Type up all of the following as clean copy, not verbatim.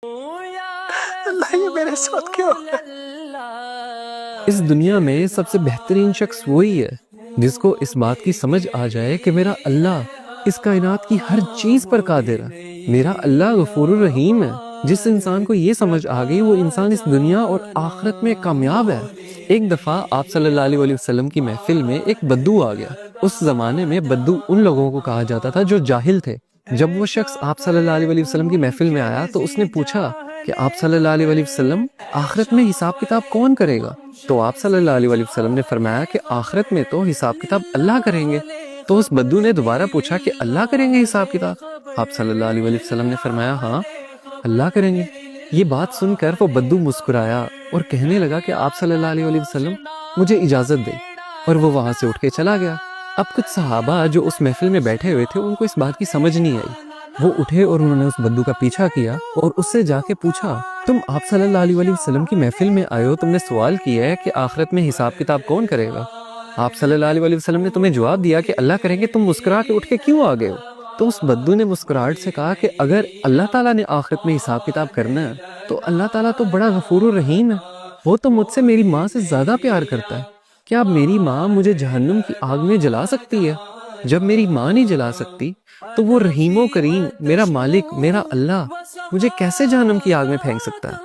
اللہ یہ میرے ساتھ کیوں؟ اس دنیا میں سب سے بہترین شخص وہی ہے جس کو اس بات کی سمجھ آ جائے کہ میرا اللہ اس کائنات کی ہر چیز پر قادر ہے، میرا اللہ غفور الرحیم ہے۔ جس انسان کو یہ سمجھ آ گئی وہ انسان اس دنیا اور آخرت میں کامیاب ہے۔ ایک دفعہ آپ صلی اللہ علیہ وسلم کی محفل میں ایک بدو آ گیا۔ اس زمانے میں بدو ان لوگوں کو کہا جاتا تھا جو جاہل تھے۔ جب وہ شخص آپ صلی اللہ علیہ وسلم کی محفل میں آیا تو اس نے پوچھا کہ آپ صلی اللہ علیہ وسلم آخرت میں حساب کتاب کون کرے گا؟ تو آپ صلی اللہ علیہ وسلم نے فرمایا کہ آخرت میں تو حساب کتاب اللہ کریں گے۔ تو اس بدو نے دوبارہ پوچھا کہ اللہ کریں گے حساب کتاب؟ آپ صلی اللہ علیہ وسلم نے فرمایا ہاں اللہ کریں گے۔ یہ بات سن کر وہ بدو مسکرایا اور کہنے لگا کہ آپ صلی اللہ علیہ وسلم مجھے اجازت دے، اور وہ وہاں سے اٹھ کے چلا گیا۔ اب کچھ صحابہ جو اس محفل میں بیٹھے ہوئے تھے ان کو اس بات کی سمجھ نہیں آئی۔ وہ اٹھے اور انہوں نے اس بدو کا پیچھا کیا اور اس سے جا کے پوچھا تم آپ صلی اللہ علیہ وسلم کی محفل میں آئے ہو، تم نے سوال کیا ہے کہ آخرت میں حساب کتاب کون کرے گا؟ آپ صلی اللہ علیہ وسلم نے تمہیں جواب دیا کہ اللہ کریں گے، تم مسکرا کے اٹھ کے کیوں آ گئے ہو؟ تو اس بدو نے مسکراہٹ سے کہا کہ اگر اللہ تعالیٰ نے آخرت میں حساب کتاب کرنا ہے تو اللہ تعالیٰ تو بڑا غفور الرحیم ہے، وہ تو مجھ سے میری ماں سے زیادہ پیار کرتا ہے۔ کیا میری ماں مجھے جہنم کی آگ میں جلا سکتی ہے؟ جب میری ماں نہیں جلا سکتی تو وہ رحیم و کریم میرا مالک میرا اللہ مجھے کیسے جہنم کی آگ میں پھینک سکتا ہے؟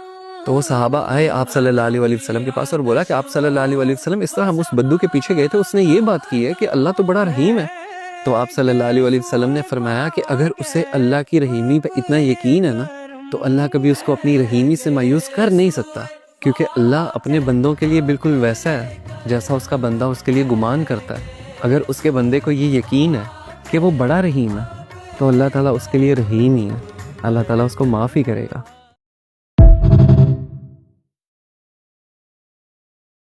تو وہ صحابہ آئے آپ صلی اللہ علیہ وسلم کے پاس اور بولا کہ آپ صلی اللہ علیہ وسلم اس طرح ہم اس بدو کے پیچھے گئے تھے، اس نے یہ بات کی ہے کہ اللہ تو بڑا رحیم ہے۔ تو آپ صلی اللہ علیہ وسلم نے فرمایا کہ اگر اسے اللہ کی رحیمی پہ اتنا یقین ہے نا تو اللہ کبھی اس کو اپنی رحیمی سے مایوس کر نہیں سکتا، کیونکہ اللہ اپنے بندوں کے لیے بالکل ویسا ہے جیسا اس کا بندہ اس کے لیے گمان کرتا ہے۔ اگر اس کے بندے کو یہ یقین ہے کہ وہ بڑا رحیم ہے تو اللہ تعالیٰ اس کے لیے رحیم ہی ہے، اللہ تعالیٰ اس کو معاف ہی کرے گا۔